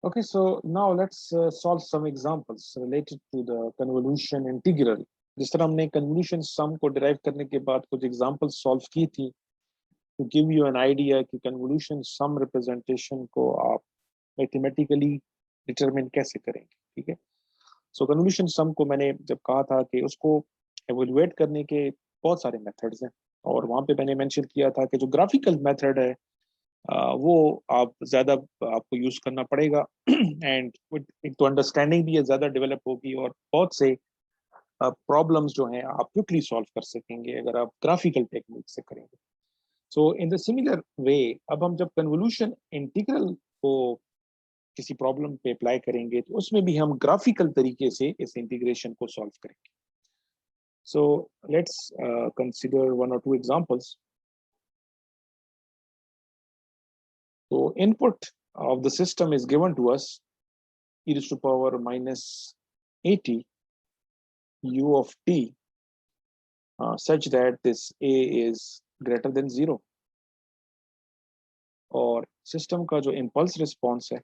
Okay, so now let's solve some examples related to the convolution integral. जिस तरह हमने convolution sum को derive करने के बाद कुछ examples solve की थी to give you an idea कि convolution sum representation को आप mathematically determine कैसे करेंगे, ठीक है? So convolution sum को मैंने जब कहा था कि उसको evaluate करने के बहुत सारे methods हैं और वहाँ पे मैंने mention किया था कि जो graphical method है वो आप ज़्यादा आपको यूज़ करना पड़ेगा एंड एक तो अंडरस्टैंडिंग भी है ज़्यादा डेवलप होगी और बहुत से प्रॉब्लम्स जो हैं आप क्विकली सॉल्व कर सकेंगे अगर आप ग्राफिकल टेक्निक से करेंगे. सो इन द सिमिलर वे अब हम जब कन्वोल्यूशन इंटीग्रल को किसी प्रॉब्लम पे अप्लाई करेंगे तो उसमें भी हम ग्राफिकल तरीके से इस इंटीग्रेशन को सॉल्व करेंगे. सो लेट्स कंसिडर वन और to examples. So input of the system is given to us e raised to power minus 80 u of t such that this a is greater than 0 और system का जो impulse response है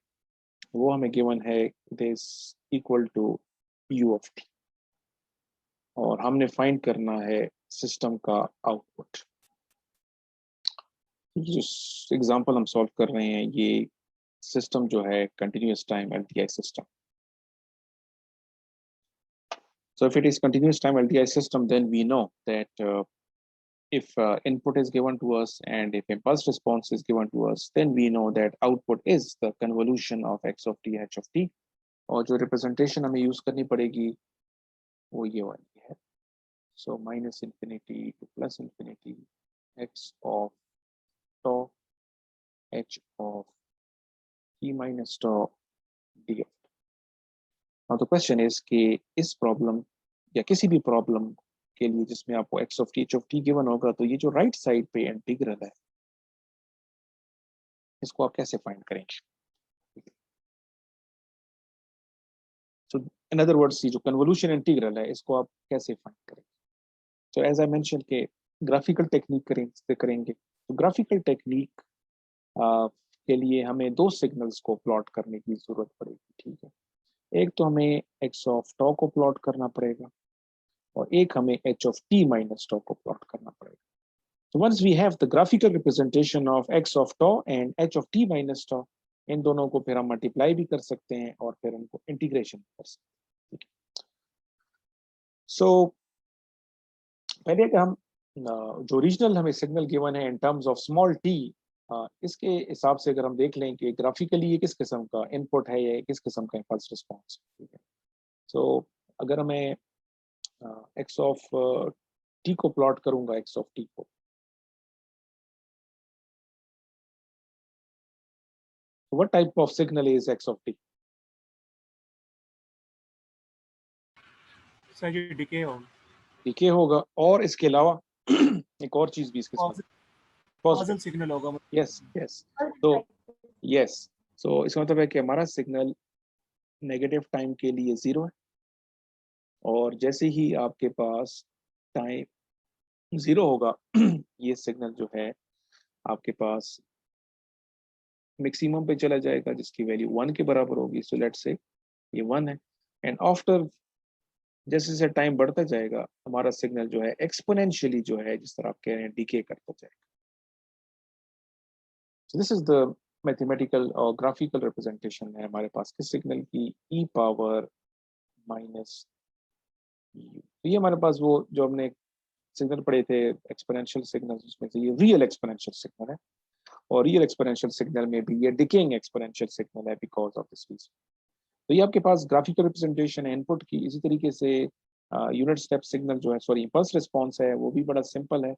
वो हमें given है it is equal to u of t और हमने find करना है सिस्टम का आउटपुट. जो एग्जांपल हम सॉल्व कर रहे हैं ये सिस्टम जो है continuous time LTI system. So if it is continuous time LTI system, then we know that if input is given to us and if impulse response is given to us, then we know that output is the convolution of x of t h of t. और जो representation हमें use करनी पड़ेगी वो ये वाली है. So minus infinity to plus infinity x of tau h of t minus tau d of t. Now the question is कि इस प्रॉब्लम या किसी भी प्रॉब्लम के लिए जिसमें आपको x of t h of t given होगा तो ये जो राइट साइड पे इंटीग्रल है इसको आप कैसे फाइंड करेंगे. सो इन अदर वर्ड्स ये जो कन्वोल्यूशन इंटीग्रल है इसको आप कैसे फाइंड करेंगे. सो एज आई मेंशन के ग्राफिकल टेक्निक करेंगे. तो ग्राफिकल टेक्निक के लिए हमें दो सिग्नल्स को प्लॉट करने की जरूरत पड़ेगी, ठीक है. एक तो हमें x of tau को प्लॉट करना पड़ेगा और एक हमें h of t minus tau को प्लॉट करना पड़ेगा. So once we have the graphical representation of x of tau and h of t minus tau, इन दोनों को फिर हम मल्टीप्लाई भी कर सकते हैं और फिर उनको इंटीग्रेशन कर सकते हैं. सो पहले अगर हम जो ओरिजिनल हमें सिग्नल गिवन है in terms of small t, इसके हिसाब से अगर हम देख लें कि ग्राफिकली ये किस किस्म का इनपुट है या किस किस्म का इम्पल्स रिस्पॉन्स, ठीक है. सो अगर हमें x ऑफ t को प्लॉट करूंगा x ऑफ t को, what type of signal is x of t? Sir ये डिके होगा और इसके अलावा एक और चीज भी इसके साथ पॉजिटिव सिग्नल होगा. Yes yes. तो यस, सो इसका मतलब है कि हमारा सिग्नल नेगेटिव टाइम के लिए 0 है और जैसे ही आपके पास टाइम 0 होगा ये सिग्नल जो है आपके पास मैक्सिमम पे चला जाएगा जिसकी वैल्यू 1 के बराबर होगी. सो लेट्स से ये 1 है एंड आफ्टर जैसे जैसे टाइम बढ़ता जाएगा हमारा सिग्नल जो है एक्सपोनेंशियली जो है जिस तरह आप कह रहे हैं डीके करता जाएगा. So this is the mathematical और ग्राफिकल रिप्रेजेंटेशन है हमारे पास किस सिग्नल की e पावर माइनस u. तो ये हमारे पास वो जो हमने सिग्नल पढ़े थे एक्सपोनेंशियल सिग्नल उसमें से ये रियल एक्सपोनेंशियल सिग्नल है और रियल एक्सपोनेंशियल सिग्नल में भी ये डिकेइंग एक्सपोनेंशियल सिग्नल है बिकॉज ऑफ दिस रीजन. तो ये आपके पास ग्राफिकल रिप्रेजेंटेशन है इनपुट की. इसी तरीके से यूनिट स्टेप सिग्नल जो है सॉरी इम्पल्स रिस्पॉन्स है वो भी बड़ा सिंपल है.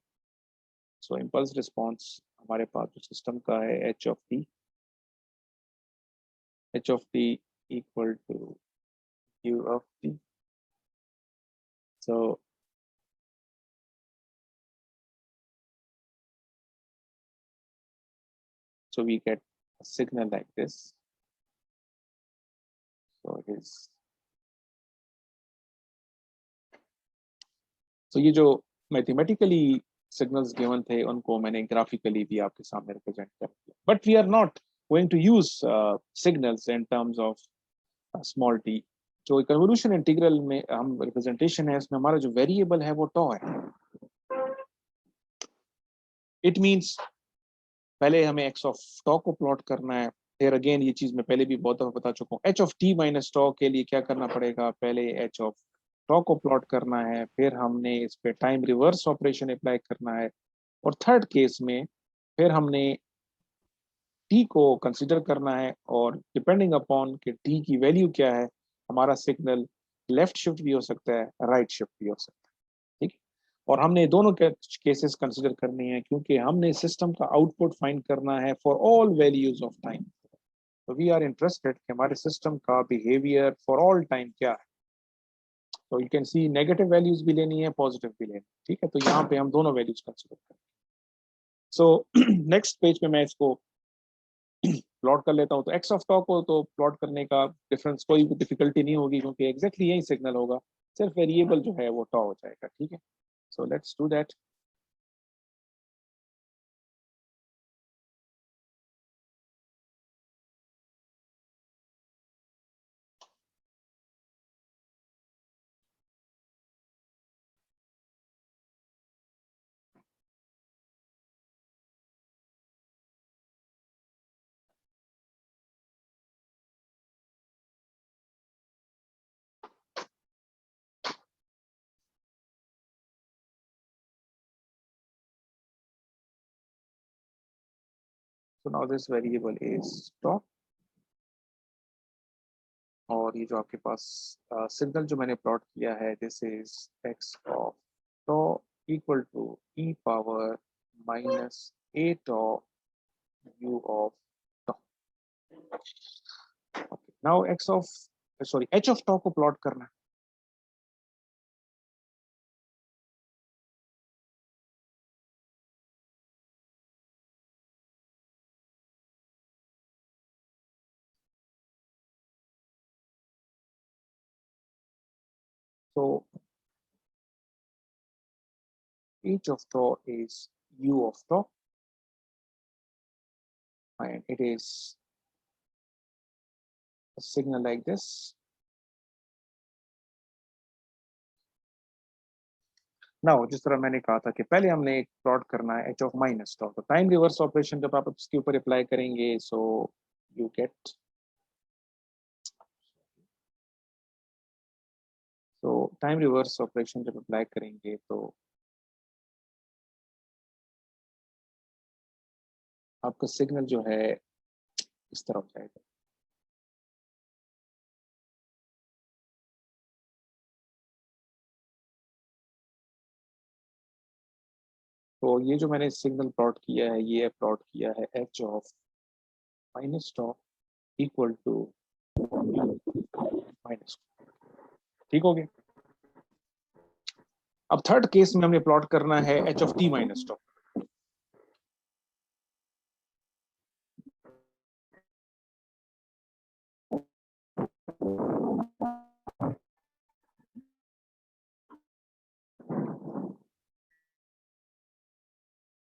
सो इम्पल्स रिस्पॉन्स हमारे पास जो सिस्टम का है h of t equal to u of t. So we get a signal like this. So ये जो मैथमेटिकली सिग्नल्स गिवन थे उनको मैंने ग्राफिकली भी आपके सामने रिप्रेजेंट कर दिया. But we are not going to use signals in terms of small t. जो कन्वोल्यूशन इंटीग्रल में हम रिप्रेजेंटेशन है इसमें हमारा जो वेरिएबल है वो टॉ है. इट मींस पहले हमें x ऑफ टॉ को प्लॉट करना है. फिर अगेन ये चीज मैं पहले भी बहुत दफा बता चुका हूँ. h of t minus tau के लिए क्या करना पड़ेगा, पहले h ऑफ टॉ को प्लॉट करना है, फिर हमने इस पे टाइम रिवर्स ऑपरेशन अप्लाई करना है, और थर्ड केस में फिर हमने t को कंसिडर करना है, और डिपेंडिंग अपॉन कि t की वैल्यू क्या है हमारा सिग्नल लेफ्ट शिफ्ट भी हो सकता है, राइट शिफ्ट भी हो सकता है. ठीक है, और हमने दोनों केसेस कंसिडर करनी है क्योंकि हमने सिस्टम का आउटपुट फाइंड करना है for all values of time. तो वी आर इंटरेस्टेड कि हमारे सिस्टम का बिहेवियर फॉर ऑल टाइम क्या है. तो you can C negative values भी लेनी है, पॉजिटिव भी लेनी है. ठीक है, तो यहाँ पे हम दोनों वैल्यूज कंसिडर करें. सो नेक्स्ट पेज पे मैं इसको प्लॉट कर लेता हूँ. तो एक्स ऑफ टॉ को तो प्लॉट करने का डिफरेंस कोई भी डिफिकल्टी नहीं होगी क्योंकि एग्जैक्टली यही सिग्नल होगा, सिर्फ वेरिएबल जो है वो टॉ हो जाएगा. ठीक है, so let's do that. So now this variable is टॉ, और ये जो आपके पास सिग्नल जो मैंने प्लॉट किया है this is x of tau equal to e power minus a tau u of tau. Now x of sorry h of tau को plot करना है. So h of tau is u of tau, and it is a signal like this. Now जिस तरह मैंने कहा था कि पहले हमने एक प्लॉट करना है h ऑफ माइनस टॉ. तो टाइम रिवर्स ऑपरेशन जब आप इसके ऊपर अप्लाई करेंगे so you get time reverse operation जब अप्लाई करेंगे तो आपका सिग्नल जो है इस तरफ जाएगा. तो ये जो मैंने सिग्नल प्लॉट किया है ये प्लॉट किया है h of minus tau equal to minus. ठीक हो गया. अब थर्ड केस में हमने प्लॉट करना है h of t minus tau.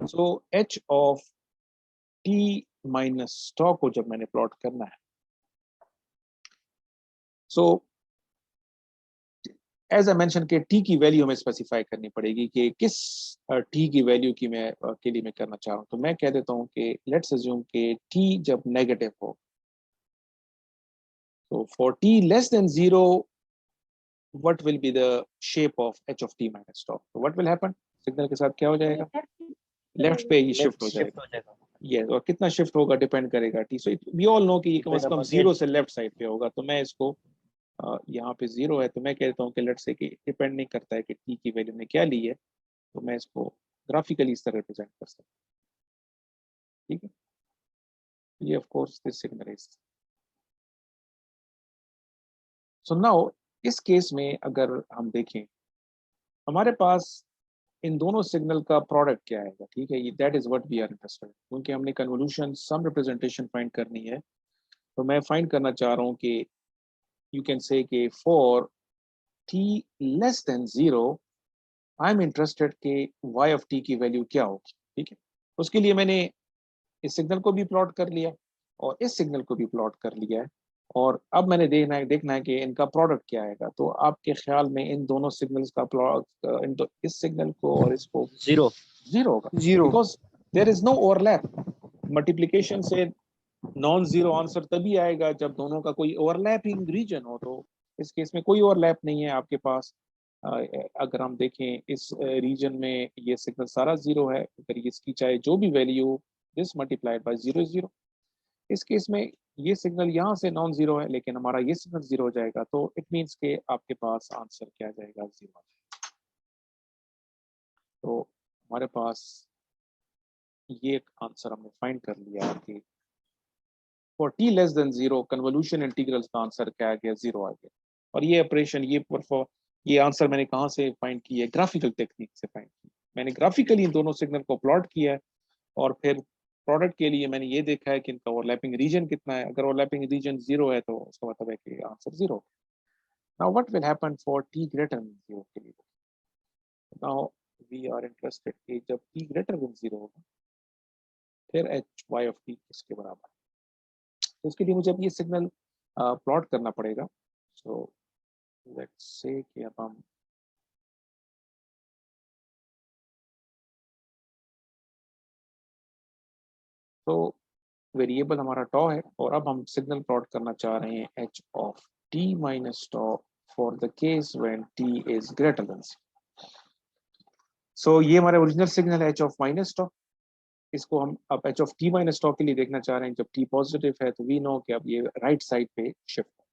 So h of t minus tau को जब मैंने प्लॉट करना है सो एज आई मेंशन के t की वैल्यू हमें स्पेसिफाई करनी पड़ेगी कि किस t की वैल्यू की मैं के लिए मैं करना चाह रहा हूँ. तो मैं कह देता हूँ कि लेट्स अज्यूम कि t जब नेगेटिव हो, तो for t less than 0 what will be the shape of h of t minus tau. So what will happen, signal के साथ क्या हो जाएगा, लेफ्ट पे ही शिफ्ट हो जाएगा. यस, और कितना शिफ्ट होगा डिपेंड करेगा t. So we all know कि ये कम से कम 0 से लेफ्ट साइड पे होगा. तो मैं इसको यहाँ पे 0 है तो मैं कहता हूँ कि लेट्स से कि डिपेंड नहीं करता है कि t की वैल्यू ने क्या ली है, तो मैं इसको ग्राफिकली इस तरह रिप्रेजेंट कर सकता हूँ. ठीक है, ये of course this signal is. So now इस केस में अगर हम देखें हमारे पास इन दोनों सिग्नल का प्रोडक्ट क्या आएगा. ठीक है, that is what we are interested, क्योंकि हमने कन्वोल्यूशन सम रिप्रेजेंटेशन फाइंड करनी है. तो मैं फाइंड करना चाह रहा हूँ कि यू कैन से कि for t less than 0 I am interested कि y ऑफ t की वैल्यू क्या होगी. ठीक है, उसके लिए मैंने इस सिग्नल को भी प्लॉट कर लिया. और इस सिग्नल को भी प्लॉट कर लिया है, और अब मैंने देखना है कि इनका प्रोडक्ट क्या आएगा। तो आपके ख्याल में इन दोनों सिग्नल्स का प्लॉट, इस सिग्नल को और इसको जीरो जीरो होगा, zero because there is no overlap. Multiplication से नॉन जीरो आंसर तभी आएगा जब दोनों का कोई ओवरलैपिंग रीजन हो। तो इस केस में कोई ओवरलैप नहीं है आपके पास। अगर हम देखें इस रीजन में ये सिग्नल सारा जीरो है, अगर इसकी चाहे जो भी value, this multiplied by zero is zero. इस केस में ये सिग्नल यहाँ से नॉन जीरो है, लेकिन हमारा ये सिग्नल जीरो हो जाएगा, तो इट मीन्स के आपके पास आंसर क्या आ जाएगा, जीरो। तो हमारे पास ये एक आंसर हमने फाइंड कर लिया है कि for T less than zero convolution integrals का आंसर क्या आ गया, जीरो आ गया। और ये ऑपरेशन, ये आंसर मैंने कहाँ से फाइंड किया है, ग्राफिकल टेक्निक से फाइंड किया। मैंने ग्राफिकली इन दोनों सिग्नल को प्लॉट किया है, और फिर प्रोडक्ट के लिए मैंने ये देखा है कि इनका ओवरलैपिंग रीजन कितना है। अगर ओवरलैपिंग रीजन जीरो है तो उसका मतलब है कि answer zero. Now what will happen for T greater than zero के लिए। नाउ वी आर इंटरेस्टेड कि जब टी ग्रेटर देन जीरो होगा फिर एच वाई ऑफ टी किसके बराबर है। तो उसके लिए मुझे अब ये सिग्नल प्लॉट करना पड़ेगा। सो लेट्स से कि अब हम तो वेरिएबल हमारा टॉ है, और अब हम सिग्नल प्लॉट करना चाह रहे हैं h of t minus tau for the case when t is greater than zero. सो ये हमारा ओरिजिनल सिग्नल है एच ऑफ माइनस टॉ। इसको हम अब h of t minus tau के लिए देखना चाह रहे हैं जब टी पॉजिटिव है, तो वी नो कि अब ये राइट साइड पे शिफ्ट है।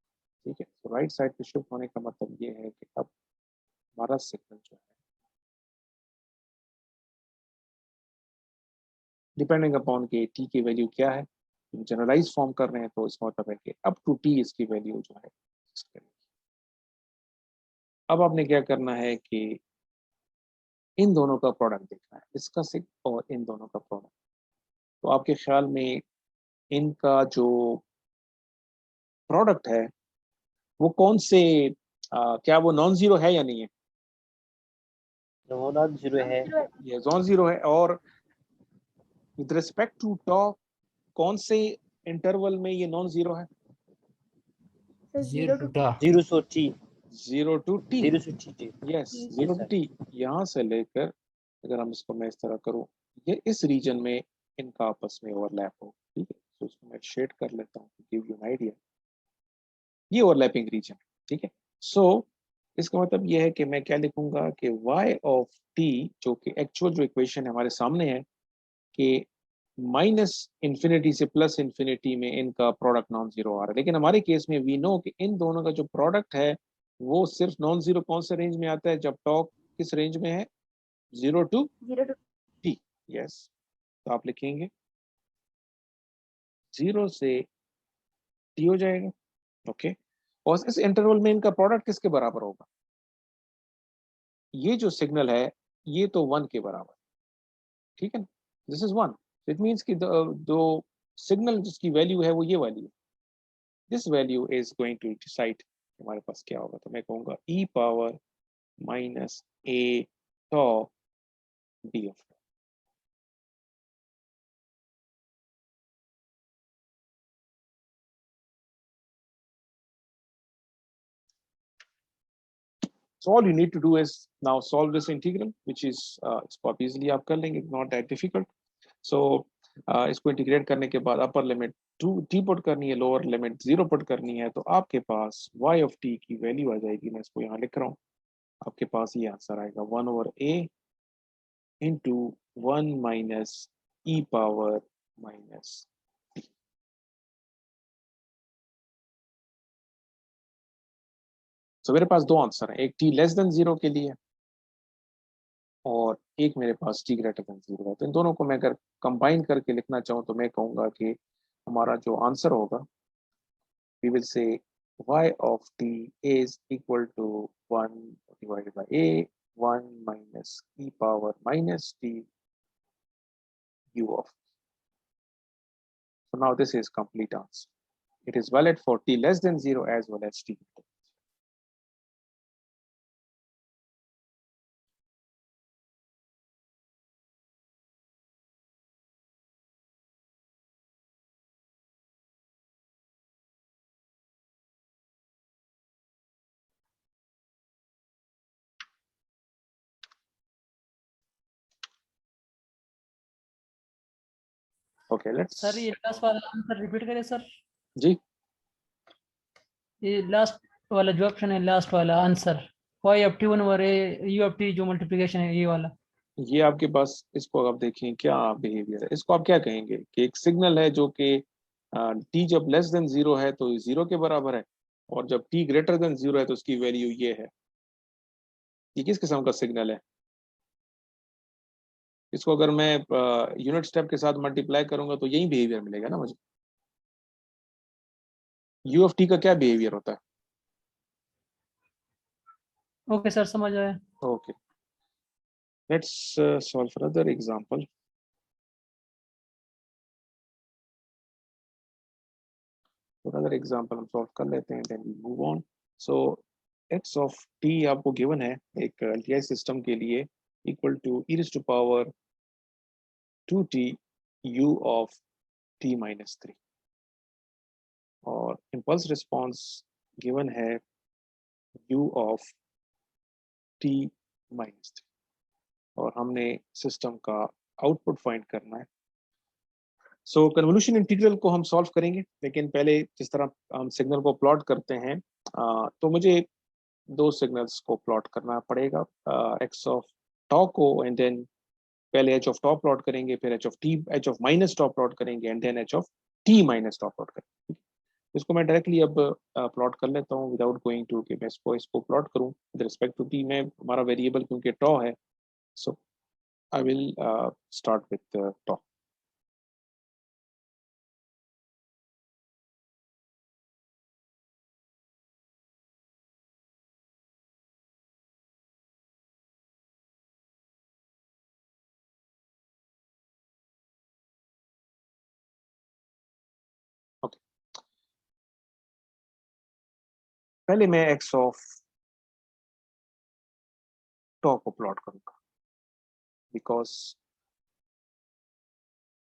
ठीक है, तो राइट साइड पे शिफ्ट होने का मतलब ये है कि अब हमारा सिग्नल जो है, डिपेंडिंग अपॉन के टी की वैल्यू क्या है, जनरलाइज फॉर्म कर रहे हैं, तो इसका मतलब है कि अप टू टी इसकी वैल्यू जो है। अब आपने क्या करना है कि इन दोनों का प्रोडक्ट देखना है, इसका सिग और इन दोनों का प्रोडक्ट। तो आपके ख्याल में इनका जो प्रोडक्ट है वो कौन से, क्या वो नॉन जीरो है या नहीं है? नॉन जीरो है। ये नॉन जीरो है। और विद रिस्पेक्ट टू टॉ कौन से इंटरवल में ये नॉन जीरो है? Zero to zero so T zero to T. Zero so T yes, zero to T. यहाँ से लेकर अगर हम इसको मैं इस तरह करूँ, ये इस रीजन में इनका आपस में ओवरलैप हो। ठीक है, तो इसको मैं शेड कर लेता हूँ, गिव यू एन आइडिया। ये ओवरलैपिंग रीजन है। ठीक है, सो इसका मतलब ये है कि मैं क्या लिखूंगा कि y ऑफ t, जो कि एक्चुअल जो इक्वेशन हमारे सामने है कि माइनस इंफिनिटी से प्लस इंफिनिटी में इनका प्रोडक्ट नॉन जीरो आ रहा है, लेकिन हमारे केस में वी नो कि इन दोनों का जो प्रोडक्ट है वो सिर्फ नॉन जीरो कौन से रेंज में आता है, जब टॉ किस रेंज में है, जीरो टू टी। यस, तो आप लिखेंगे जीरो से टी हो जाएगा। ओके, और इस इंटरवल में इनका प्रोडक्ट किसके बराबर होगा? ये जो सिग्नल है ये तो वन के बराबर। ठीक है ना, this is one. It means कि दो सिग्नल जिसकी वैल्यू है वो ये वाली है। This value is going to decide हमारे पास क्या होगा। तो मैं कहूंगा e power minus a tau d of. So all you need to do is now solve this integral, which is इसको आप easily आप कर लेंगे, not that difficult. So इसको इंटीग्रेट करने के बाद upper limit to T put करनी है, लोअर लिमिट जीरो पुट करनी है, तो आपके पास y ऑफ t की वैल्यू आ जाएगी। मैं इसको यहाँ लिख रहा हूँ, आपके पास ये आंसर आएगा 1/a इंटू 1 माइनस ई पावर माइनस। सो मेरे पास दो आंसर है, एक t लेस देन जीरो के लिए और एक मेरे पास t ग्रेटर देन जीरो है। तो इन दोनों को मैं अगर कंबाइन करके लिखना चाहूँ तो मैं कहूँगा कि हमारा जो आंसर होगा, we will say y of t is equal to 1 divided by a 1 minus e power minus t u of. So now this is complete answer. It is valid for t less than 0 as well as t. Okay let's sir ये last वाला answer repeat करें sir. जी ये last वाला जो option है, last वाला answer y of t1 over u of t जो multiplication है ये वाला। ये आपके पास, इसको आप देखिए क्या बिहेवियर है, इसको आप क्या कहेंगे कि एक सिग्नल है जो कि टी जब लेस देन जीरो है तो जीरो के बराबर है, और जब टी ग्रेटर देन जीरो है तो उसकी वैल्यू ये है। ये किस किस्म का सिग्नल है? इसको अगर मैं यूनिट स्टेप के साथ मल्टीप्लाई करूंगा तो यही बिहेवियर मिलेगा ना मुझे। यू ऑफ टी का क्या बिहेवियर होता है? ओके सर समझ आया। Okay let's solve for other example. For other example हम सॉल्व कर लेते हैं, then we move on. So X of T आपको गिवन है एक एलटीआई सिस्टम के लिए, equal to E to power 2t u of t minus 3, और इम्पल्स रिस्पॉन्स गिवन है u ऑफ t माइनस 3, और हमने सिस्टम का आउटपुट फाइंड करना है। सो कन्वोल्यूशन इंटीग्रल को हम सॉल्व करेंगे, लेकिन पहले जिस तरह हम सिग्नल को प्लॉट करते हैं तो मुझे दो सिग्नल्स को प्लॉट करना पड़ेगा, एक्स ऑफ टॉ को, एंड देन पहले एच ऑफ टॉ प्लॉट करेंगे, फिर h of minus tau plot करेंगे, and then h of t minus tau plot करेंगे। इसको मैं डायरेक्टली अब प्लॉट कर लेता हूँ विदाउट गोइंग टू कि मैं इसको प्लॉट करूँ विद रिस्पेक्ट टू टी में। हमारा वेरिएबल क्योंकि टॉ है, so I will start with tau. Okay पहले मैं एक्स ऑफ टॉ को प्लॉट करूंगा, बिकॉज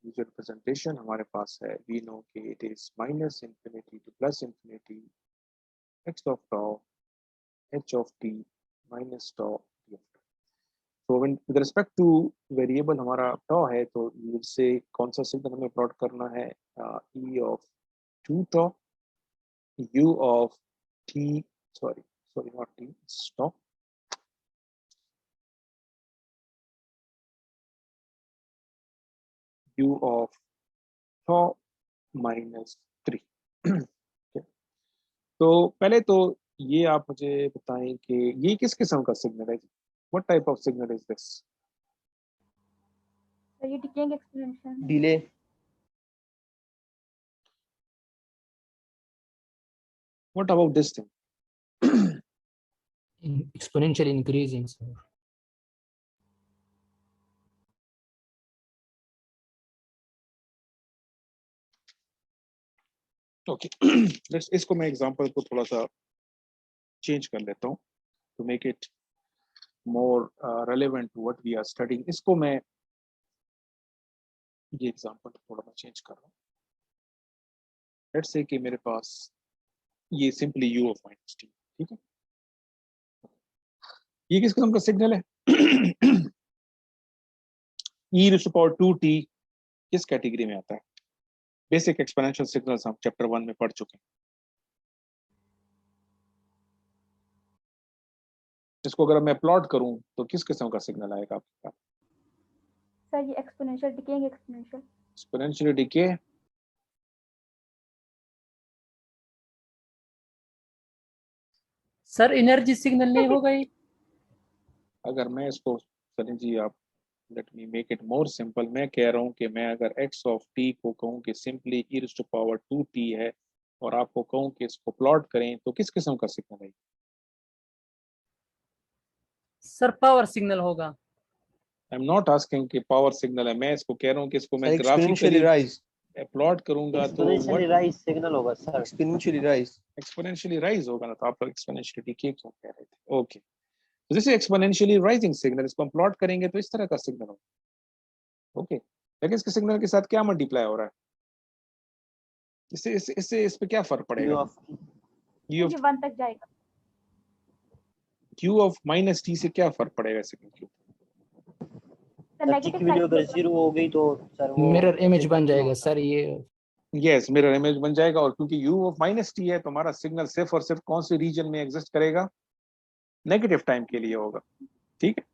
यूजर रिप्रेजेंटेशन हमारे पास है, वी नो कि it is minus infinity to plus infinity x of tau h of t minus tau t of tau. तो with respect two variable हमारा टॉ है, तो से कौन सा सिग्नल हमें प्लॉट करना है, E of 2 tau u of t, sorry not t, stop, u of tau minus 3। तो पहले तो ये आप मुझे बताएं कि ये किस किस्म का सिग्नल है, what type of signal is this? Sir ये decaying exponential delay. What about this thing? Exponentially increasing, sir. Okay let's, इसको मैं एग्जांपल को थोड़ा सा चेंज कर लेता हूँ to make it more relevant to what we are studying. इसको मैं ये एग्जांपल थोड़ा मैं चेंज कर रहा हूँ। लेट्स से कि मेरे पास ये simply u of minus T, ठीक है। ये किस किस्म का सिग्नल है? e टू पावर 2t किस कैटेगरी में आता है? बेसिक एक्सपोनेंशियल सिग्नल्स हम चैप्टर 1 में पढ़ चुके हैं। इसको अगर मैं प्लॉट करूं तो किस किस्म का सिग्नल आएगा आपके पास? सर ये exponential decaying exponential exponential decay. Sir energy signal नहीं होगा ये? अगर मैं इसको, सनी जी आप let me make it more simple, मैं कह रहा हूं कि मैं अगर x ऑफ t को कहूं कि simply e to power 2t है, और आपको कहूं कि इसको प्लॉट करें, तो किस किस्म का सिग्नल है? सर पावर सिग्नल होगा। आई एम नॉट आस्किंग कि पावर सिग्नल है, मैं इसको कह रहा हूं कि इसको मैं Exponentially ग्राफिकली rise. प्लॉट करूंगा तो एक्सपोनेंशियली राइज सिग्नल होगा sir. Exponentially rise. Exponentially rise होगा ना, तो आप लोग एक्सपोनेंशियली डिके क्यों कह रहे थे? Okay this is exponentially rising signal, इसको हम प्लॉट करेंगे तो इस तरह का सिग्नल होगा। ओके लेकिन इसके सिग्नल के साथ क्या मल्टीप्लाई हो रहा है? इससे इस पे क्या फर्क पड़ेगा? ये 1 तक जाएगा। u ऑफ माइनस टी से क्या फर्क पड़ेगा सिग्नल के? सर सर टी की नेगेटिव वैल्यू अगर साइन 0 हो गई तो सर वो मिरर इमेज signal बन flow जाएगा होता सर ये। यस, मिरर इमेज बन जाएगा। और क्योंकि u ऑफ माइनस टी है तो हमारा सिग्नल सिर्फ और सिर्फ कौन से रीजन में एग्जिस्ट करेगा? नेगेटिव टाइम के लिए होगा। ठीक है,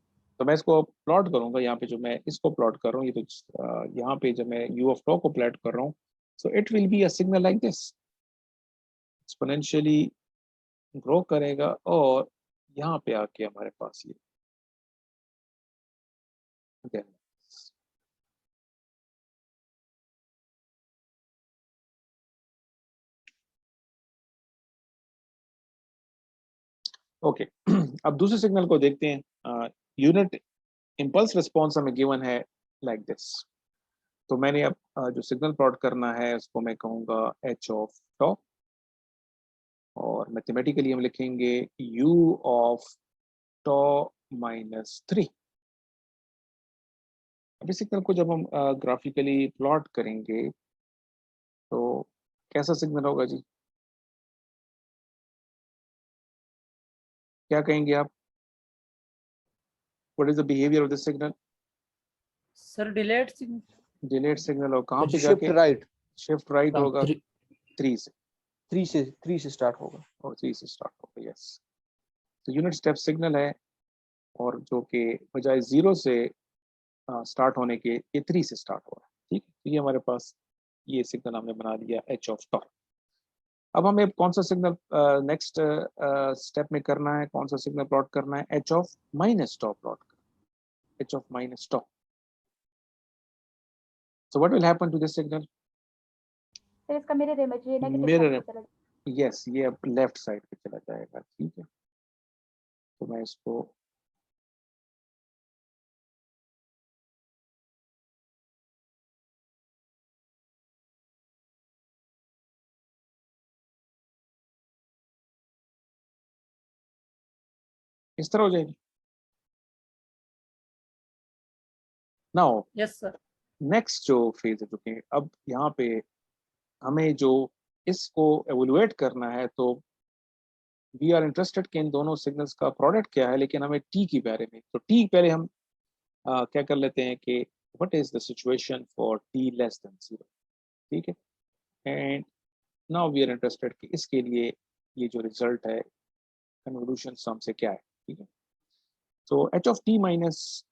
तो मैं इसको प्लॉट करूंगा। यहाँ पे जो मैं इसको प्लॉट कर रहा हूँ, ये तो यहाँ पे जब मैं u ऑफ टॉ को प्लॉट कर रहा हूँ, so it will be a signal like this, exponentially grow करेगा और यहाँ पे आके हमारे पास ये ओके। अब दूसरे सिग्नल को देखते हैं। यूनिट इम्पल्स रिस्पॉन्स हमें गिवन है लाइक दिस। तो मैंने अब जो सिग्नल प्लॉट करना है उसको मैं कहूँगा h ऑफ टॉ, और मैथमेटिकली हम लिखेंगे u ऑफ टॉ माइनस 3। अब इस सिग्नल को जब हम ग्राफिकली प्लॉट करेंगे तो कैसा सिग्नल होगा जी? क्या कहेंगे आप? What is the behaviour of this signal? Sir delayed delayed signal, और कहाँ पे शिफ्ट जाके राइट, शिफ्ट राइट होगा? 3 से, 3 से स्टार्ट होगा। और 3 से स्टार्ट होगा। यस, तो यूनिट स्टेप सिग्नल है, और जो कि बजाय 0 से स्टार्ट होने के ये 3 से स्टार्ट हो रहा है। ठीक है, तो ये हमारे पास ये सिग्नल हमने बना दिया h ऑफ टॉ। अब हमें कौन सा सिग्नल नेक्स्ट स्टेप में करना है? कौन सा सिग्नल प्लॉट करना है? h of minus tau plot करना है, h of minus tau. So what will happen to this signal? Sir इसका मिरर इमेज ये नेगेटिव Mirror साइड पे चला जाएगा। यस, ये अब लेफ्ट साइड पे चला जाएगा। ठीक है, तो मैं इसको इस तरह हो जाएगी। Now yes sir. नेक्स्ट जो फेज है, जो कि अब यहाँ पे हमें जो इसको एवोल्यूएट करना है, तो वी आर इंटरेस्टेड कि इन दोनों सिग्नल्स का प्रोडक्ट क्या है, लेकिन हमें टी के बारे में। तो टी पहले हम क्या कर लेते हैं कि what is the situation for T less than 0। ठीक है, and now we are interested कि इसके लिए ये जो रिजल्ट है कन्वोल्यूशन सम से क्या है। ठीक है, तो h of t minus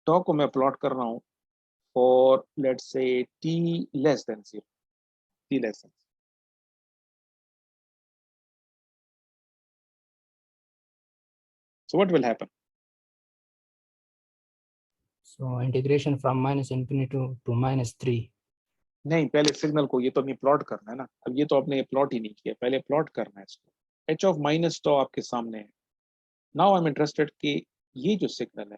tau को मैं प्लॉट कर रहा हूँ for let's say t less than 0, t less than. So what will happen? So integration from minus infinity to minus 3. नहीं, पहले सिग्नल को, ये तो हमें प्लॉट करना है ना। अब ये तो आपने प्लॉट ही नहीं किया, पहले प्लॉट करना है इसको। h ऑफ माइनस टॉ आपके सामने है। नाउ आई एम इंटरेस्टेड कि ये जो सिग्नल है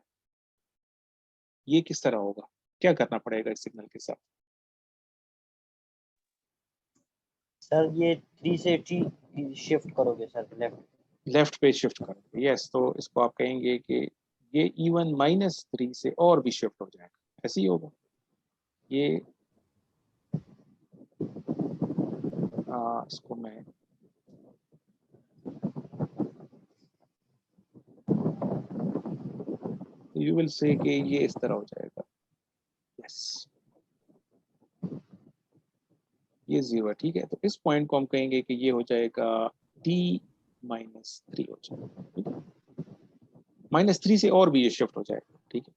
ये किस तरह होगा, क्या करना पड़ेगा इस सिग्नल के साथ? सर ये 3 से t शिफ्ट करोगे सर लेफ्ट पे शिफ्ट करोगे। यस, तो इसको आप कहेंगे कि ये इवन माइनस 3 से और भी शिफ्ट हो जाएगा, ऐसे ही होगा ये। इसको मैं यू विल से कि ये इस तरह हो जाएगा। यस, ये 0 है। ठीक है, तो इस पॉइंट को हम कहेंगे कि ये हो जाएगा t माइनस 3 हो जाएगा। ठीक है, माइनस 3 से और भी ये शिफ्ट हो जाएगा। ठीक है,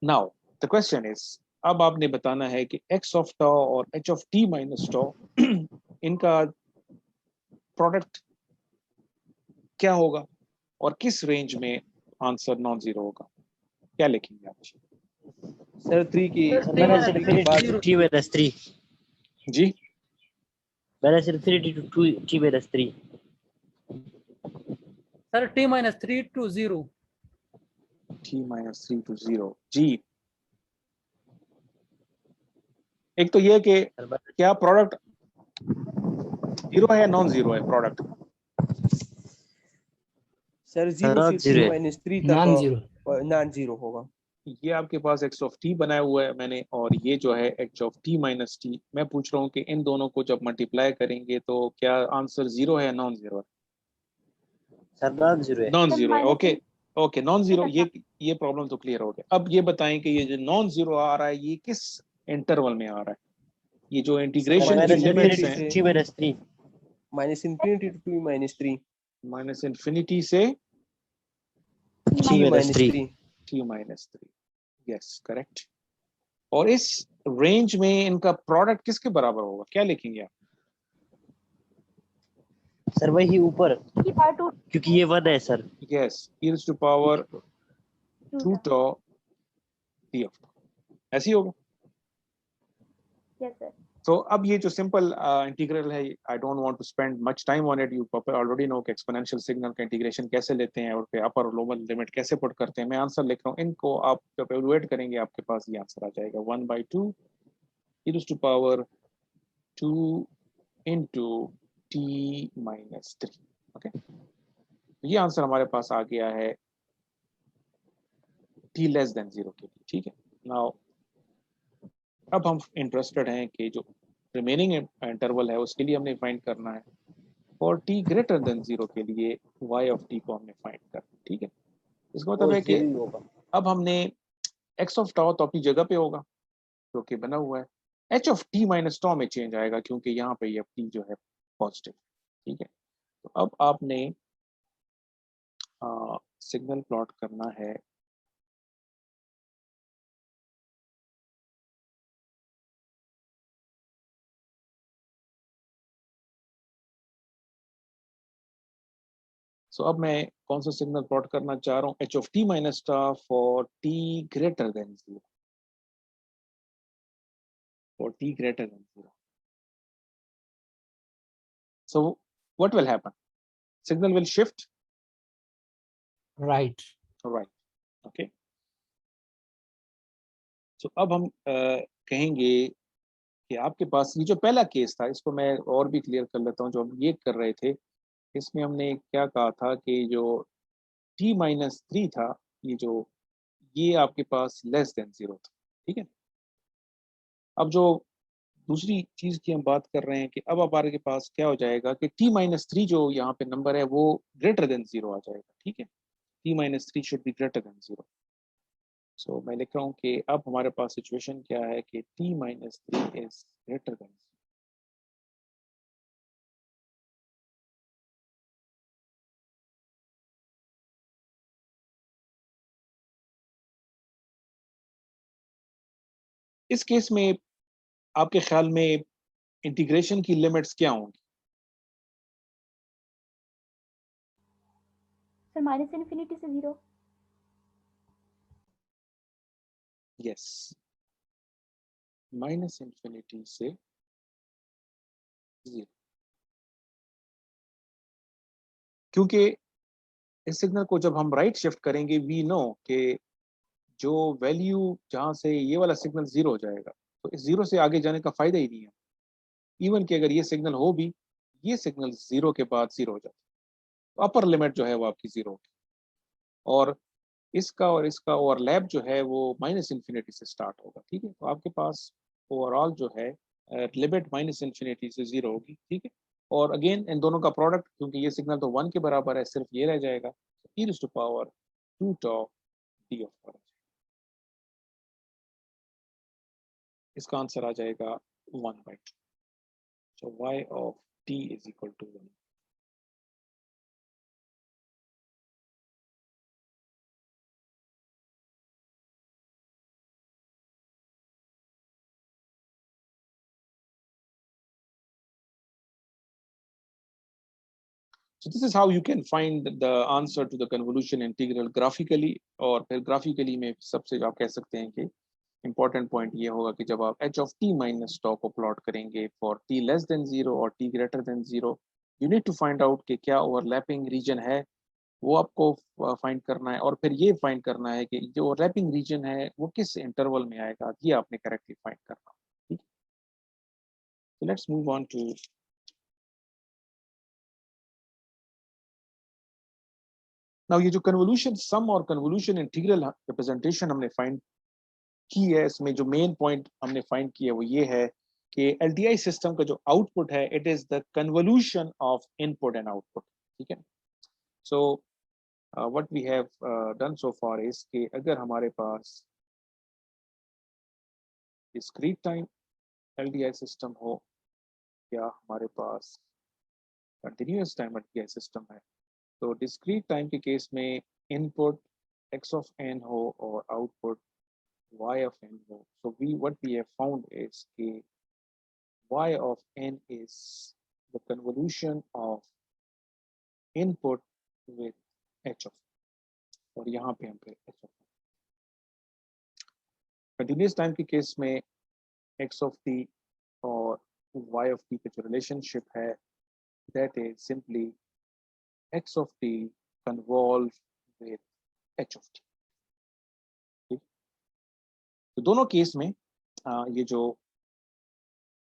नाउ द क्वेश्चन इज, अब आपने बताना है कि x ऑफ टॉ और h ऑफ t माइनस टॉ इनका प्रोडक्ट क्या होगा और किस रेंज में आंसर नॉन जीरो होगा। क्या लिखेंगे आप? सर 3 की minus infinity to t minus 3। जी, minus infinity to t minus 3। Sir t minus 3 to 0। t minus 3 to 0। जी, एक तो ये कि क्या प्रोडक्ट जीरो है या नॉन जीरो है प्रोडक्ट? सर Non 0 से zero 3 है। माइनस 3 नॉन तक जीरो नॉन जीरो होगा। ये आपके पास x ऑफ t बनाया हुआ है मैंने, और ये जो है h of t minus t। मैं पूछ रहा हूँ कि इन दोनों को जब मल्टीप्लाई करेंगे तो क्या आंसर जीरो है या नॉन जीरो है? सर नॉन जीरो है। नॉन जीरो है। ओके, ओके नॉन जीरो, ये प्रॉब्लम तो क्लियर हो गया। अब ये बताएं कि ये जो नॉन जीरो आ रहा है ये किस इंटरवल में आ रहा है? ये जो इंटीग्रेशन की लिमिट्स हैं T minus 3 minus infinity to T minus 3 minus infinity से T T minus minus 3 t minus 3, yes correct. और इस रेंज में इनका प्रोडक्ट किसके बराबर होगा, क्या लिखेंगे आप? सर वही ऊपर की पावर 2 क्योंकि ये 1 है sir. Yes e raised to power 2 tau t of tau, ऐसे ही होगा। Yes sir. तो अब ये जो सिंपल इंटीग्रल है, I don't want to spend much time on it, you already know कि एक्सपोनेंशियल सिग्नल का इंटीग्रेशन कैसे लेते हैं और फिर अपर और लोअर लिमिट कैसे पुट करते हैं। मैं आंसर लिख रहा हूँ, इनको आप जब एवलुएट करेंगे आपके पास ये आंसर आ जाएगा 1/2 e raised to power 2 into t minus 3। Okay, ये आंसर हमारे पास आ गया है t लेस देन 0 के लिए। ठीक है, नाउ अब हम इंटरेस्टेड हैं कि जो रिमेनिंग इंटरवल है उसके लिए हमने फाइंड करना है, और t ग्रेटर देन 0 के लिए y ऑफ t को हमने फाइंड करना है। ठीक है, इसका मतलब वो है कि 0 ही होगा। अब हमने x ऑफ tau तो अपनी जगह पे होगा जो कि बना हुआ है, h of t minus tau में चेंज आएगा क्योंकि यहाँ पे ये t जो है पॉजिटिव। ठीक है, तो अब आपने सिग्नल प्लॉट करना है सो अब मैं कौन सा सिग्नल प्लॉट करना चाह रहा हूँ, h of t minus tau for t greater than 0, for t greater than 0. So what will happen? Signal will shift Right. right. Okay. So अब हम कहेंगे कि आपके पास ये जो पहला केस था इसको मैं और भी क्लियर कर लेता हूँ। जो हम ये कर रहे थे इसमें हमने क्या कहा था कि जो t माइनस 3 था, ये आपके पास लेस देन 0 था। ठीक है, अब जो दूसरी चीज की हम बात कर रहे हैं कि अब हमारे के पास क्या हो जाएगा कि t माइनस 3 जो यहाँ पे नंबर है वो ग्रेटर देन 0 आ जाएगा। ठीक है, t minus 3 should be greater than 0। सो मैं लिख रहा हूँ कि अब हमारे पास सिचुएशन क्या है कि t minus 3 is greater then 0। इस केस में आपके ख्याल में इंटीग्रेशन की लिमिट्स क्या होंगी? सर माइनस इन्फिनिटी से 0। यस, माइनस इंफिनिटी से 0, क्योंकि इस सिग्नल को जब हम राइट शिफ्ट करेंगे वी नो कि जो वैल्यू जहां से ये वाला सिग्नल 0 हो जाएगा तो इस 0 से आगे जाने का फायदा ही नहीं है। इवन कि अगर ये सिग्नल हो भी, ये सिग्नल 0 के बाद 0 हो जाता है तो अपर लिमिट जो है वो आपकी 0 होगी, और इसका ओवरलैप जो है वो माइनस इन्फिनिटी से स्टार्ट होगा। ठीक है, तो आपके पास ओवरऑल जो है लिमिट माइनस इन्फिनिटी से 0 होगी। ठीक है, और अगेन इन दोनों का प्रोडक्ट, क्योंकि ये सिग्नल तो 1 के बराबर है, सिर्फ ये रह जाएगा e raised to power 2 tau t of tau। इसका आंसर आ जाएगा 1/2। So y of t is equal to 1। So this is how you can find the answer to the convolution integral graphically, और फिर graphically में सबसे आप कह सकते हैं कि important point ये होगा कि जब आप h of t minus tau को प्लॉट करेंगे for t less than 0 और t greater than 0, you need to find out कि क्या overlapping region है, वो आपको फाइंड करना है, और फिर ये फाइंड करना है कि जो ओवरलैपिंग रीजन है वो किस इंटरवल में आएगा, ये आपने करेक्टली फाइंड करना। ठीक, so let's move on to now ये जो कन्वोल्यूशन सम और कन्वोल्यूशन इंटीग्रल रिप्रेजेंटेशन हमने फाइंड की है, इसमें जो मेन पॉइंट हमने फाइंड किया वो ये है कि एलटीआई सिस्टम का जो आउटपुट है it is the convolution of input and output. ठीक है, सो what we have done so far is कि अगर हमारे पास discrete time LDI system हो या हमारे पास continuous time LDI system है, तो discrete time के केस में input x of n हो और output y of n हो. So what we have found is कि y of n is the convolution of input with h of n. और यहाँ पे हम पे h of n. Continuous time के केस में x of t और y of t का जो relationship है, that is simply x of t convolve with h of t. ठीक, तो दोनों केस में ये जो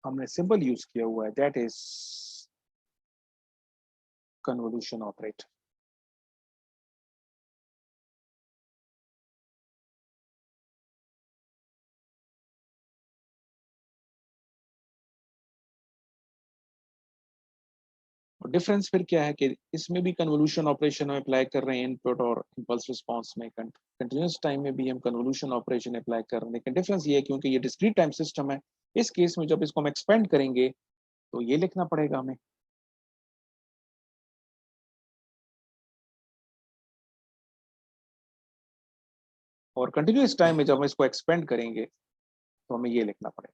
हमने सिंबल यूज किया हुआ है, that is convolution operator. Difference फिर क्या है कि इसमें भी कन्वोल्यूशन ऑपरेशन हम अप्लाई कर रहे हैं इनपुट और इंपल्स रिस्पांस में. कंटिन्यूस टाइम में भी हम कन्वोल्यूशन ऑपरेशन अप्लाई कर रहे हैं, लेकिन डिफरेंस ये है क्योंकि ये डिस्क्रीट टाइम सिस्टम है, इस केस में जब इसको हम एक्सपेंड करेंगे तो ये लिखना पड़ेगा हमें. और कंटिन्यूस टाइम में जब हम इसको एक्सपेंड करेंगे तो हमें ये लिखना पड़ेगा.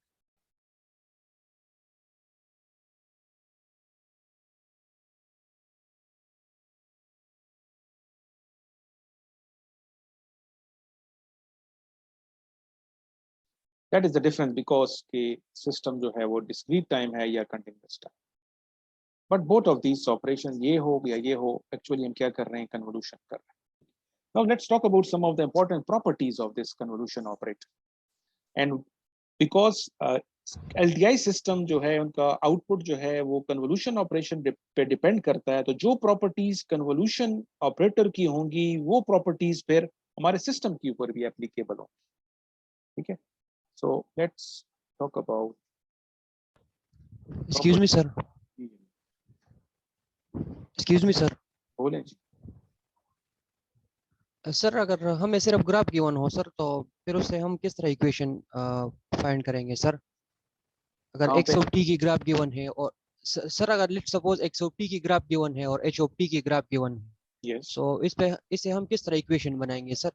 That is the difference because कि सिस्टम जो है वो डिस्क्रीट टाइम है या continuous time. But both of these operation, ये हो या ये हो, एक्चुअली हम क्या कर रहे हैं, कन्वोल्यूशन कर रहे हैं. Now let's talk about some of the important properties of this convolution operator. And because LDI system जो है उनका आउटपुट जो है वो कन्वोल्यूशन ऑपरेशन पे डिपेंड करता है, तो जो प्रॉपर्टीज कन्वोल्यूशन ऑपरेटर की होंगी वो प्रॉपर्टीज फिर हमारे सिस्टम के ऊपर भी एप्लीकेबल होंगी. ठीक है, so let's talk about. Excuse me, sir. Excuse me, sir. बोलें जी. सर अगर हमें सिर्फ ग्राफ गिवन हो सर, तो फिर उससे हम किस तरह इक्वेशन फाइंड करेंगे सर? अगर कहाँ एक्स पे? ऑफ टी की ग्राफ गिवन है और सर अगर let's suppose x of T की ग्राफ गिवन है और एच ऑफ टी की ग्राफ गिवन है, यस, सो इससे हम किस तरह इक्वेशन बनाएंगे सर?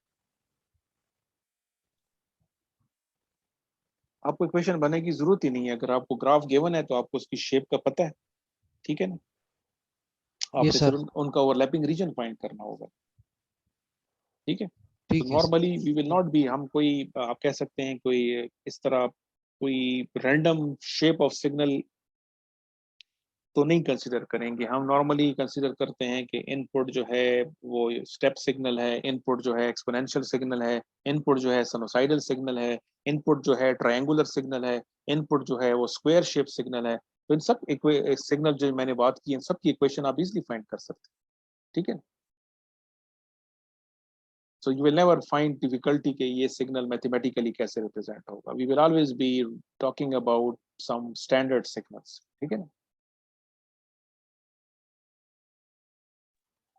आपको इक्वेशन बनाने की जरूरत ही नहीं है. अगर आपको ग्राफ गिवन है तो आपको उसकी शेप का पता है. ठीक है ना, आपने यस सर. सिर्फ उनका ओवरलैपिंग रीजन फाइंड करना होगा. ठीक है, ठीक तो है normally we will not be, हम कोई आप कह सकते हैं कोई इस तरह कोई रैंडम शेप ऑफ सिग्नल तो नहीं कंसीडर करेंगे. हम नॉर्मली कंसीडर करते हैं कि इनपुट जो है वो स्टेप सिग्नल है, इनपुट जो है एक्सपोनेंशियल सिग्नल है, इनपुट जो है साइनोसाइडल सिग्नल है, इनपुट जो है ट्रायंगुलर सिग्नल है, इनपुट जो है वो स्क्वायर शेप सिग्नल है. तो इन सब सिग्नल जो मैंने बात की, इन सब की इक्वेशन आप इजीली फाइंड कर सकते हैं. ठीक है, so you will never find difficulty कि ये सिग्नल मैथमेटिकली कैसे रिप्रेजेंट होगा. we will always be talking about some standard signals. ठीक है ना.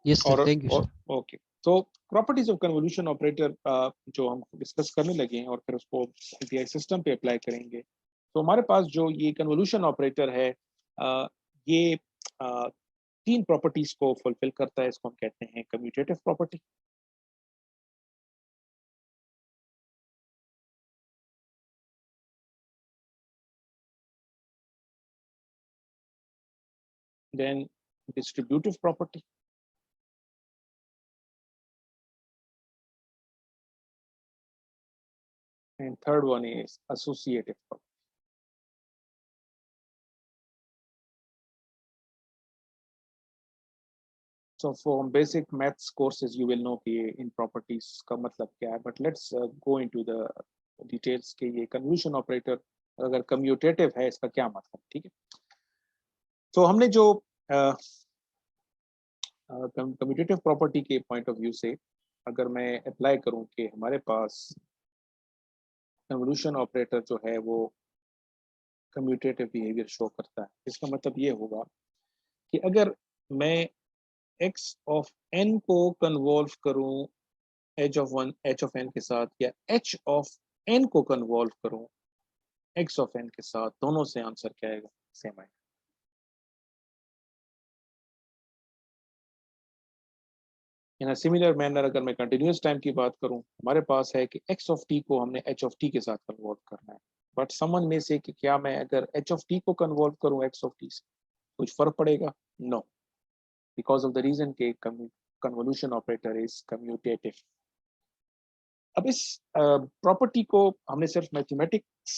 Yes sir, thank you sir. Okay, तो प्रॉपर्टीज ऑफ कन्वोल्यूशन ऑपरेटर जो हम डिस्कस करने लगे हैं और फिर उसको एपीआई सिस्टम पे अप्लाई करेंगे. तो हमारे पास जो ये कन्वोल्यूशन ऑपरेटर है, ये तीन प्रॉपर्टीज को फुलफिल करता है. इसको हम कहते हैं commutative property, then distributive property, and third one is associative property. So from basic maths courses you will know कि इन properties का मतलब क्या है, but let's go into the details कि ये convolution operator अगर commutative है इसका क्या मतलब. ठीक है, तो हमने जो commutative property के point of view से अगर मैं अप्लाई करूं कि हमारे पास convolution operator जो है वो commutative behavior शो करता है, इसका मतलब ये होगा कि अगर मैं x of n को कन्वॉल्व करूं h of n के साथ या h of n को कन्वॉल्व करूं x of n के साथ, दोनों से आंसर क्या आएगा? सेम आएगा। इन सिमिलर मैनर अगर मैं कंटिन्यूस टाइम की बात करूं, हमारे पास है कि x of t को हमने h of t के साथ कन्वॉल्व करना है, बट समझ में से कि क्या मैं अगर h of t को कन्वॉल्व करूं x of t से कुछ फर्क पड़ेगा? No, because of the reason के कन्वोल्यूशन ऑपरेटर इज कम्यूटेटिव। अब इस प्रॉपर्टी को हमने सिर्फ मैथमेटिक्स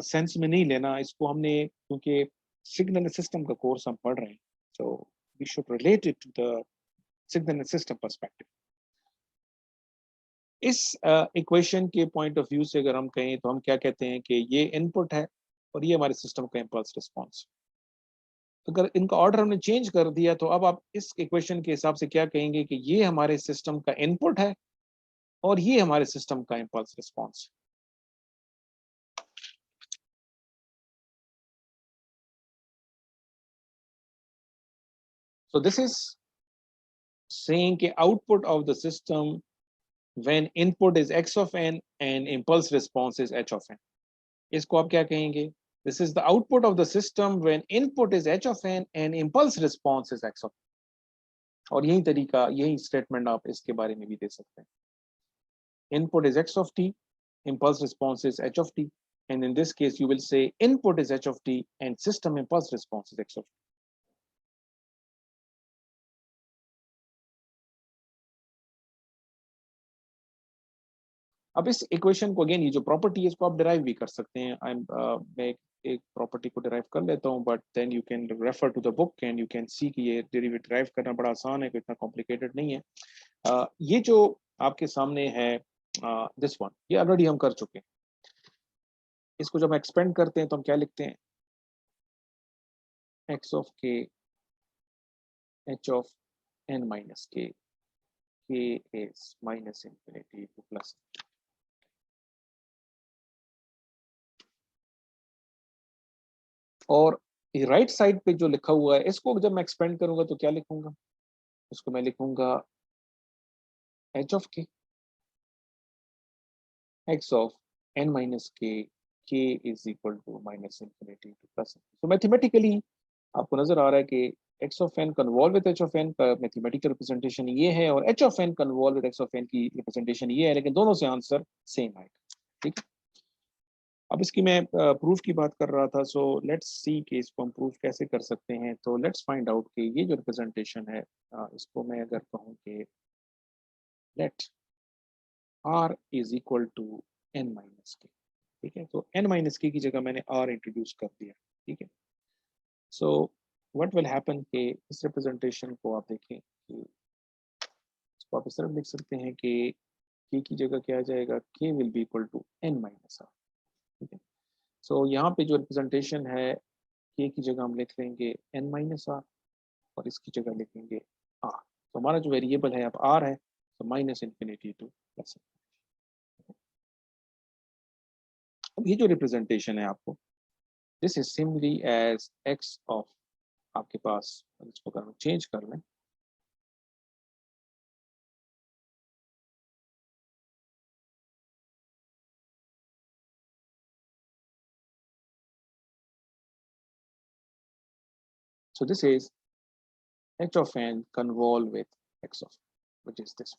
सेंस में नहीं लेना, इसको हमने, क्योंकि सिग्नल सिस्टम का कोर्स हम पढ़ रहे हैं, so we should relate it to the signal system perspective. इस इक्वेशन के पॉइंट ऑफ व्यू से अगर हम कहें तो हम क्या कहते हैं कि ये इनपुट है और ये हमारे सिस्टम का इम्पल्स रिस्पॉन्स। अगर इनका ऑर्डर हमने चेंज कर दिया तो अब आप इस इक्वेशन के हिसाब से क्या कहेंगे कि ये हमारे सिस्टम का इनपुट है और ये हमारे सिस्टम का impulse response. So this is saying कि output of the system when input is x of n and impulse response is h of n, इसको आप क्या कहेंगे? This is the output of the system when input is h of n and impulse response is x of n. और यही तरीका, यही statement आप इसके बारे में भी दे सकते हैं। Input is x of t, impulse response is h of t, and in this case you will say input is h of t and system impulse response is x of t. अब इस equation को again, ये जो property है इसको आप derive भी कर सकते हैं। मैं एक प्रॉपर्टी को डिराइव कर लेता हूँ, but then you can refer to the book and you can see कि ये डिराइव करना बड़ा आसान है, कोई इतना कॉम्प्लिकेटेड नहीं है। ये जो आपके सामने है दिस वन, ये ऑलरेडी हम कर चुके हैं। इसको जब हम एक्सपेंड करते हैं तो हम क्या लिखते हैं? x of k h of n minus k, k is minus infinity to plus। और राइट साइड पे जो लिखा हुआ है इसको जब मैं एक्सपेंड करूंगा तो क्या लिखूंगा? इसको मैं लिखूंगा h of k x of n minus k, k is equal to minus infinity to plus। तो मैथमेटिकली आपको नजर आ रहा है कि x of n convolve with h of n का मैथमेटिकल रिप्रेजेंटेशन ये है और h of n convolve with x of n की रिप्रेजेंटेशन ये है, लेकिन दोनों से आंसर सेम आएगा। ठीक है, अब इसकी मैं प्रूफ की बात कर रहा था, सो लेट्स सी कि इसको हम प्रूफ कैसे कर सकते हैं। तो लेट्स फाइंड आउट कि ये जो रिप्रेजेंटेशन है, इसको मैं अगर कहूँ कि let r is equal to n minus K, ठीक है, तो n माइनस के की जगह मैंने r इंट्रोड्यूस कर दिया। ठीक है, सो व्हाट विल हैपन कि इस रिप्रेजेंटेशन को आप देखें कि इसको आप इस तरह लिख सकते हैं कि k की जगह क्या आ जाएगा? k will be equal to n minus r। ठीक है, सो यहाँ पे जो रिप्रेजेंटेशन है k की जगह हम लिख लेंगे n माइनस r और इसकी जगह लिखेंगे r। तो हमारा जो वेरिएबल है अब r है, तो माइनस इन्फिनिटी टू प्लस। अब ये जो रिप्रेजेंटेशन है आपको, this is similarly as x of, आपके पास इसको अगर हम चेंज कर लें so this is h of n convolve with x of, which is this।